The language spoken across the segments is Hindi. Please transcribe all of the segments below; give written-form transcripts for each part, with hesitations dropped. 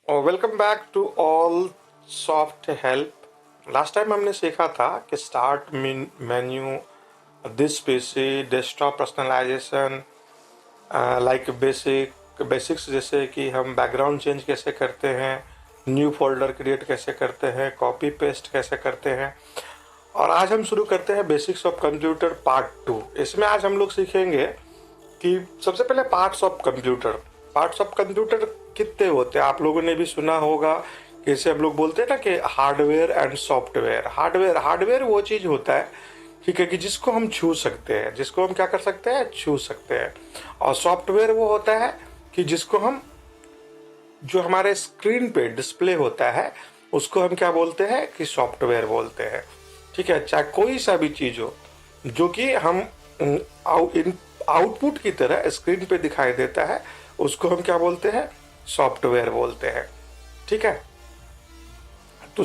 Welcome back to all soft help. Last time हमने सीखा था कि start menu, this PC, desktop personalisation, like basics जैसे कि हम बैकग्राउंड चेंज कैसे करते हैं, न्यू फोल्डर क्रिएट कैसे करते हैं, कॉपी पेस्ट कैसे करते हैं। और आज हम शुरू करते हैं बेसिक्स ऑफ कंप्यूटर पार्ट 2। इसमें आज हम लोग सीखेंगे कि सबसे पहले पार्ट्स ऑफ कंप्यूटर कितने होते हैं। आप लोगों ने भी सुना होगा कि इसे हम लोग बोलते हैं ना कि हार्डवेयर एंड सॉफ्टवेयर। हार्डवेयर वो चीज़ होता है, ठीक है, कि जिसको हम छू सकते हैं, जिसको हम क्या कर सकते हैं, छू सकते हैं। और सॉफ्टवेयर वो होता है कि जिसको हम, जो हमारे स्क्रीन पे डिस्प्ले होता है, उसको हम क्या बोलते हैं कि सॉफ्टवेयर बोलते हैं। ठीक है, चाहे कोई सा भी चीज़ हो जो कि हम आउटपुट की तरह स्क्रीन पे दिखाई देता है, उसको हम क्या बोलते हैं, सॉफ्टवेयर बोलते हैं। ठीक है, तो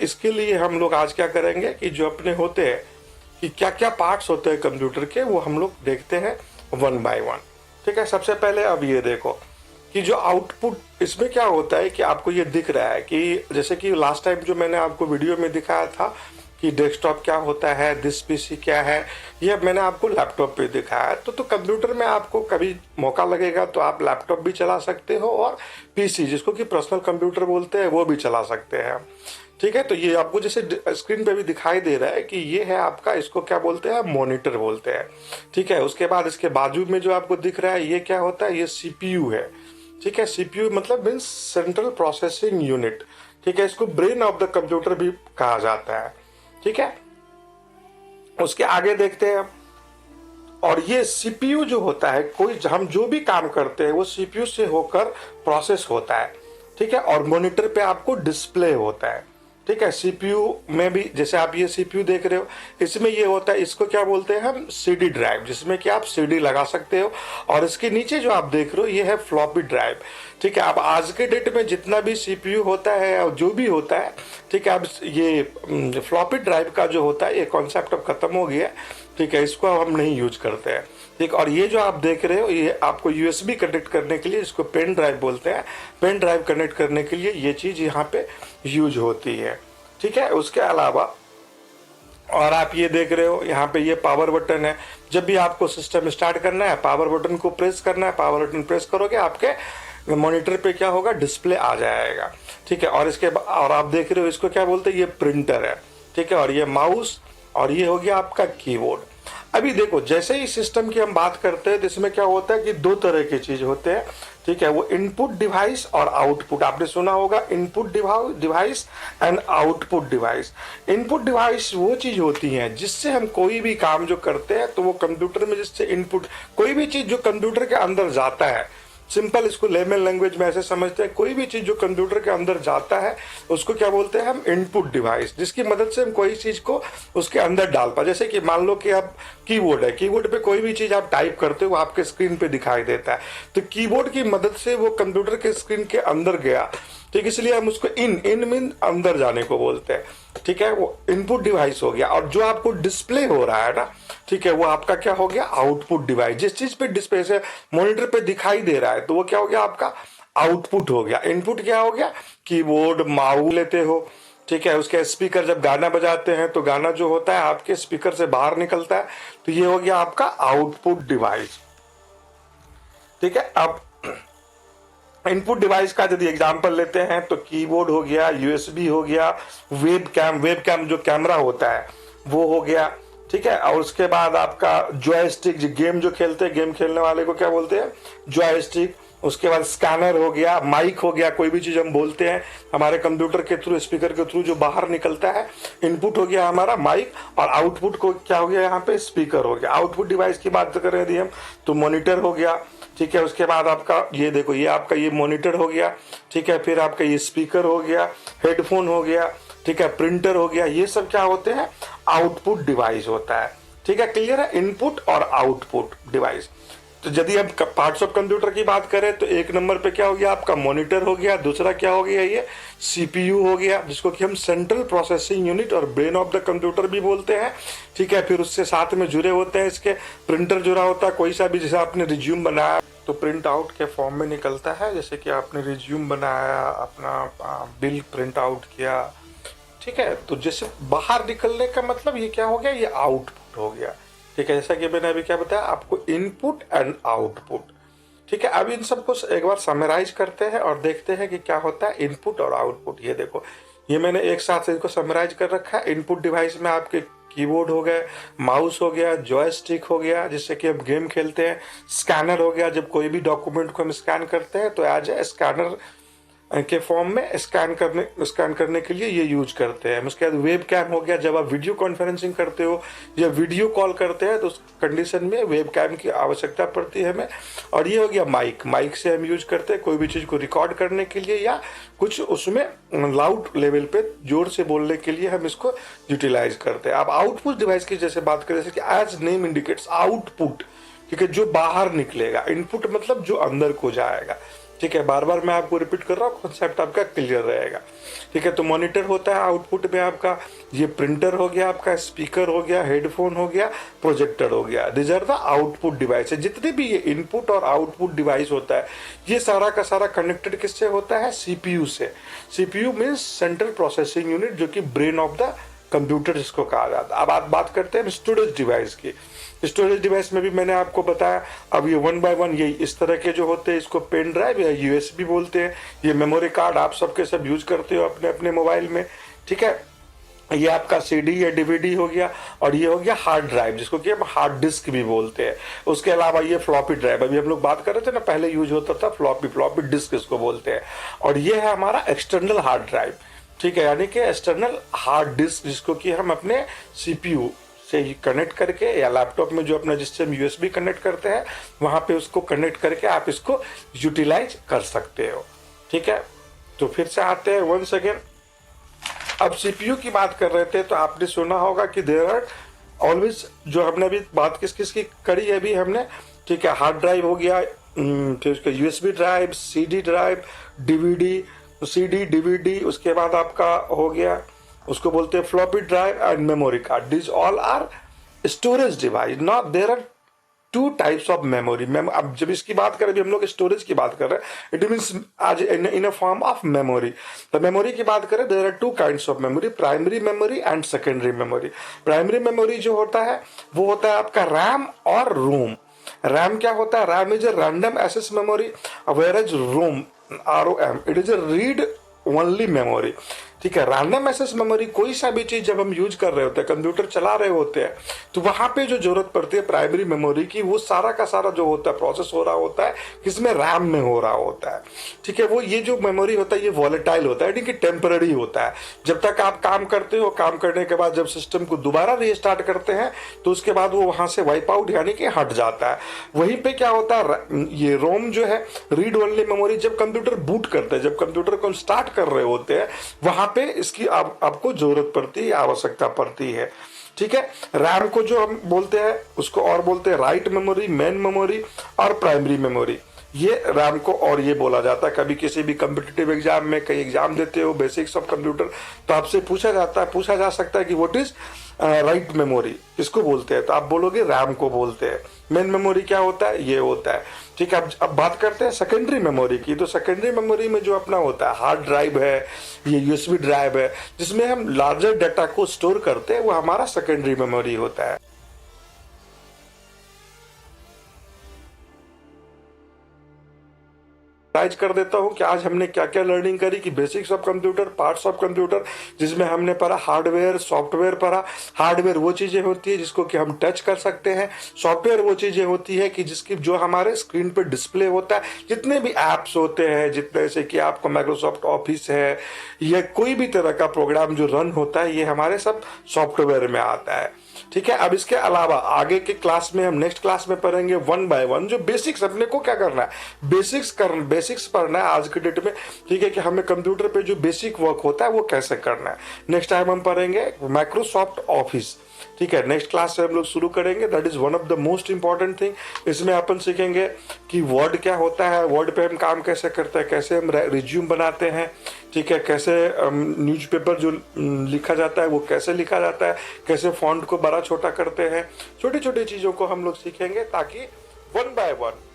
इसके लिए हम लोग आज क्या करेंगे कि जो अपने होते हैं कि क्या क्या पार्ट्स होते हैं कंप्यूटर के, वो हम लोग देखते हैं वन बाय वन। ठीक है, सबसे पहले अब ये देखो कि जो आउटपुट इसमें क्या होता है कि आपको ये दिख रहा है कि जैसे कि लास्ट टाइम जो मैंने आपको वीडियो में दिखाया था कि डेस्कटॉप क्या होता है, दिस पीसी क्या है, ये मैंने आपको लैपटॉप पे दिखाया। तो कंप्यूटर में आपको कभी मौका लगेगा तो आप लैपटॉप भी चला सकते हो और पीसी, जिसको कि पर्सनल कंप्यूटर बोलते हैं, वो भी चला सकते हैं। ठीक है, तो ये आपको जैसे स्क्रीन पे भी दिखाई दे रहा है कि ये है आपका, इसको क्या बोलते हैं, मॉनिटर बोलते हैं। ठीक है, उसके बाद इसके बाजू में जो आपको दिख रहा है ये क्या होता है, ये सीपीयू है। ठीक है, सीपीयू मतलब मीन्स सेंट्रल प्रोसेसिंग यूनिट। ठीक है, इसको ब्रेन ऑफ द कंप्यूटर भी कहा जाता है। ठीक है, उसके आगे देखते हैं। और ये सीपीयू जो होता है, कोई हम जो भी काम करते हैं वो सीपीयू से होकर प्रोसेस होता है। ठीक है, और मॉनिटर पे आपको डिस्प्ले होता है। ठीक है, सीपीयू में भी जैसे आप ये सीपीयू देख रहे हो, इसमें ये होता है, इसको क्या बोलते हैं हम, सीडी ड्राइव, जिसमें कि आप सीडी लगा सकते हो। और इसके नीचे जो आप देख रहे हो ये है फ्लॉपी ड्राइव। ठीक है, अब आज के डेट में जितना भी सीपीयू होता है और जो भी होता है, ठीक है, अब ये फ्लॉपी ड्राइव का जो होता है ये कॉन्सेप्ट अब खत्म हो गया है। ठीक है, इसको हम नहीं यूज करते हैं। ठीक, और ये जो आप देख रहे हो ये आपको यूएसबी कनेक्ट करने के लिए, इसको पेन ड्राइव बोलते हैं, पेन ड्राइव कनेक्ट करने के लिए ये चीज़ यहाँ पे यूज होती है। ठीक है, उसके अलावा और आप ये देख रहे हो यहाँ पे ये पावर बटन है। जब भी आपको सिस्टम स्टार्ट करना है, पावर बटन को प्रेस करना है, पावर बटन प्रेस करोगे आपके मॉनिटर पे क्या होगा, डिस्प्ले आ जाएगा। ठीक है, और आप देख रहे हो इसको क्या बोलते हैं, ये प्रिंटर है। ठीक है, और ये माउस, और ये हो गया आपका कीबोर्ड। अभी देखो, जैसे ही सिस्टम की हम बात करते हैं तो इसमें क्या होता है कि दो तरह की चीज होते हैं। ठीक है, वो इनपुट डिवाइस और आउटपुट। आपने सुना होगा input device and output device. Input device वो चीज होती है जिससे हम कोई भी काम जो करते हैं तो वो कंप्यूटर में, जिससे इनपुट, कोई भी चीज जो कंप्यूटर के अंदर जाता है, सिंपल इसको लेमन लैंग्वेज में ऐसे समझते हैं, कोई भी चीज जो कंप्यूटर के अंदर जाता है उसको क्या बोलते हैं हम, इनपुट डिवाइस, जिसकी मदद से हम कोई चीज को उसके अंदर डाल पाए। जैसे कि मान लो कि आप कीबोर्ड है, कीबोर्ड पे कोई भी चीज आप टाइप करते हो वो आपके स्क्रीन पे दिखाई देता है, तो कीबोर्ड की मदद से वो कंप्यूटर के स्क्रीन के अंदर गया। ठीक, इसलिए हम उसको इन मीन अंदर जाने को बोलते हैं। ठीक है, वो इनपुट डिवाइस हो गया। और जो आपको डिस्प्ले हो रहा है ना, ठीक है, वो आपका क्या हो गया, आउटपुट डिवाइस। जिस चीज पे डिस्प्ले से मॉनिटर पे दिखाई दे रहा है तो वो क्या हो गया, आपका आउटपुट हो गया। इनपुट क्या हो गया, कीबोर्ड, माउस लेते हो। ठीक है, उसके स्पीकर, जब गाना बजाते हैं तो गाना जो होता है आपके स्पीकर से बाहर निकलता है, तो ये हो गया आपका आउटपुट डिवाइस। ठीक है, अब इनपुट डिवाइस का यदि एग्जांपल लेते हैं तो कीबोर्ड हो गया, यूएसबी हो गया, वेब कैम जो कैमरा होता है वो हो गया। ठीक है, और उसके बाद आपका जॉयस्टिक, जो गेम जो खेलते हैं, गेम खेलने वाले को क्या बोलते हैं, जॉयस्टिक। उसके बाद स्कैनर हो गया, माइक हो गया, कोई भी चीज हम बोलते हैं हमारे कंप्यूटर के थ्रू, स्पीकर के थ्रू जो बाहर निकलता है, इनपुट हो गया हमारा माइक, और आउटपुट को क्या हो गया यहाँ पे, स्पीकर हो गया। आउटपुट डिवाइस की बात करें यदि हम तो मॉनिटर हो गया। ठीक है, उसके बाद आपका ये देखो, ये आपका ये मॉनिटर हो गया। ठीक है, फिर आपका ये स्पीकर हो गया, हेडफोन हो गया, ठीक है, प्रिंटर हो गया। ये सब क्या होते हैं, आउटपुट डिवाइस होता है। ठीक है, क्लियर है, इनपुट और आउटपुट डिवाइस। तो यदि हम पार्ट्स ऑफ कंप्यूटर की बात करें तो एक नंबर पे क्या हो गया, आपका मॉनिटर हो गया। दूसरा क्या हो गया, ये सीपीयू हो गया, जिसको कि हम सेंट्रल प्रोसेसिंग यूनिट और ब्रेन ऑफ द कंप्यूटर भी बोलते हैं। ठीक है, फिर उससे साथ में जुड़े होते हैं इसके प्रिंटर जुड़ा होता है, कोई सा भी, जैसे आपने रिज्यूम बनाया तो प्रिंट आउट के फॉर्म में निकलता है, जैसे कि आपने रिज्यूम बनाया, अपना बिल प्रिंट आउट किया, ठीक है। तो जैसे बाहर निकलने का मतलब ये क्या हो गया, ये आउटपुट हो गया, ठीक है। जैसा कि मैंने अभी क्या बताया आपको, इनपुट एंड आउटपुट, ठीक है। अब इन सबको एक बार समराइज करते हैं और देखते हैं कि क्या होता है इनपुट और आउटपुट। ये देखो, ये मैंने एक साथ से इनको समराइज कर रखा है। इनपुट डिवाइस में आपके कीबोर्ड हो गए, माउस हो गया, जॉयस्टिक हो गया जिससे कि हम गेम खेलते हैं, स्कैनर हो गया, जब कोई भी डॉक्यूमेंट को हम स्कैन करते हैं तो एज ए स्कैनर के फॉर्म में स्कैन करने के लिए ये यूज करते हैं। उसके बाद वेब कैम हो गया, जब आप वीडियो कॉन्फ्रेंसिंग करते हो या वीडियो कॉल करते हैं तो उस कंडीशन में वेब कैम की आवश्यकता पड़ती है हमें। और ये हो गया माइक, माइक से हम यूज करते हैं कोई भी चीज़ को रिकॉर्ड करने के लिए या कुछ उसमें लाउड लेवल पे जोर से बोलने के लिए हम इसको यूटिलाइज करते हैं। अब आउटपुट डिवाइस की जैसे बात करें, जैसे कि एज नेम इंडिकेट्स आउटपुट, ठीक है, जो बाहर निकलेगा। इनपुट मतलब जो अंदर को जाएगा, ठीक है। बार बार मैं आपको रिपीट कर रहा हूँ, कॉन्सेप्ट आपका क्लियर रहेगा, ठीक है। तो मॉनिटर होता है आउटपुट में आपका, ये प्रिंटर हो गया आपका, स्पीकर हो गया, हेडफोन हो गया, प्रोजेक्टर हो गया। This are the output device. जितने भी ये इनपुट और आउटपुट डिवाइस होता है, ये सारा का सारा कनेक्टेड किससे होता है, सीपीयू से। CPU means central processing unit, जो कि ब्रेन ऑफ द कंप्यूटर जिसको कहा जाता है। अब आप बात करते हैं स्टोरेज डिवाइस की। स्टोरेज डिवाइस में भी मैंने आपको बताया, अब ये वन बाय वन ये इस तरह के जो होते हैं, इसको पेन ड्राइव या यूएसबी बोलते हैं। ये मेमोरी कार्ड आप सबके सब यूज करते हो अपने अपने मोबाइल में, ठीक है। ये आपका सीडी या डीवीडी हो गया, और ये हो गया हार्ड ड्राइव जिसको कि हम हार्ड डिस्क भी बोलते हैं। उसके अलावा ये फ्लॉपी ड्राइव, अभी हम लोग बात कर रहे थे ना, पहले यूज होता था फ्लॉपी डिस्क इसको बोलते हैं। और ये है हमारा एक्सटर्नल हार्ड ड्राइव, ठीक है, यानी कि एक्सटर्नल हार्ड डिस्क जिसको कि हम अपने सीपीयू से कनेक्ट करके या लैपटॉप में जो अपना जिससे हम यूएसबी कनेक्ट करते हैं वहां पे उसको कनेक्ट करके आप इसको यूटिलाइज कर सकते हो, ठीक है। तो फिर से आते हैं वंस अगेन। अब सीपीयू की बात कर रहे थे तो आपने सुना होगा कि देयर आर ऑलवेज, जो हमने अभी बात किस किस की करी है अभी हमने, ठीक है। हार्ड ड्राइव हो गया, फिर उसका USB drive, CD drive, DVD, CD DVD, उसके बाद आपका हो गया उसको बोलते हैं floppy drive and memory card. This all are storage device. Not there are two types of memory. अब जब इसकी बात करें, अभी हम लोग स्टोरेज की बात कर रहे हैं, इट मीन्स आज in a form of memory. तो मेमोरी की बात करें, there are two kinds of memory, primary memory and secondary memory. Primary memory जो होता है वो होता है आपका रैम और रोम। रैम क्या होता है, RAM is a random access memory, whereas ROM ROM it is a read only memory, ठीक है। रैंडम एक्सेस मेमोरी कोई सा भी चीज जब हम यूज कर रहे होते हैं, कंप्यूटर चला रहे होते हैं, तो वहां पे जो जरूरत पड़ती है प्राइमरी मेमोरी की, वो सारा का सारा जो होता है प्रोसेस हो रहा होता है किसमें, रैम में हो रहा होता है, ठीक है। वो ये जो मेमोरी होता है ये वॉलेटाइल होता है, यानी कि टेम्पररी होता है। जब तक आप काम करते हो, काम करने के बाद जब सिस्टम को दोबारा रीस्टार्ट करते हैं तो उसके बाद वो वहां से वाइप आउट यानी कि हट जाता है। वहीं पे क्या होता है, ये रोम जो है रीड ओनली मेमोरी, जब कंप्यूटर बूट करते हैं, जब कंप्यूटर को स्टार्ट कर रहे होते हैं, वहां पे इसकी आपको जरूरत पड़ती है, आवश्यकता पड़ती है, ठीक है। रैम को जो हम बोलते हैं उसको और बोलते हैं राइट मेमोरी, मेन मेमोरी और प्राइमरी मेमोरी। ये रैम को और ये बोला जाता है। कभी किसी भी कम्पिटिटिव एग्जाम में, कई एग्जाम देते हो बेसिक्स ऑफ कंप्यूटर, तो आपसे पूछा जा सकता है कि व्हाट इज राइट मेमोरी किसको बोलते हैं, तो आप बोलोगे रैम को बोलते हैं। मेन मेमोरी क्या होता है, ये होता है, ठीक है। अब बात करते हैं सेकेंडरी मेमोरी की। तो सेकेंडरी मेमोरी में जो अपना होता है हार्ड ड्राइव है, ये यूएसबी ड्राइव है, जिसमें हम लार्जर डाटा को स्टोर करते हैं, वो हमारा सेकेंडरी मेमोरी होता है। कर देता हूं कि आज हमने क्या क्या लर्निंग करी, कि basics of computer, parts of computer, जिसमें हमने पढ़ा हार्डवेयर, सॉफ्टवेयर पढ़ा। हार्डवेयर वो चीजें होती है जिसको कि हम टच कर सकते हैं, सॉफ्टवेयर वो चीजें होती है कि जिसकी जो हमारे स्क्रीन पर डिस्प्ले होता है। जितने भी एप्स होते हैं, जितने से कि आपको माइक्रोसॉफ्ट ऑफिस है या कोई भी तरह का प्रोग्राम जो रन होता है, ये हमारे सब सॉफ्टवेयर में आता है, ठीक है। अब इसके अलावा आगे के क्लास में हम नेक्स्ट क्लास में पढ़ेंगे वन बाय वन जो बेसिक्स, अपने को क्या करना है, बेसिक्स पढ़ना है आज के डेट में, ठीक है, कि हमें कंप्यूटर पे जो बेसिक वर्क होता है वो कैसे करना है। नेक्स्ट टाइम हम पढ़ेंगे माइक्रोसॉफ्ट ऑफिस, ठीक है। नेक्स्ट क्लास से हम लोग शुरू करेंगे, that is one of the most important thing. इसमें अपन सीखेंगे कि वर्ड क्या होता है, वर्ड पे हम काम कैसे करते हैं, कैसे हम रिज्यूम बनाते हैं, ठीक है, कैसे न्यूज़पेपर जो लिखा जाता है वो कैसे लिखा जाता है, कैसे फॉन्ट को बड़ा छोटा करते हैं। छोटी छोटी चीज़ों को हम लोग सीखेंगे ताकि वन बाय वन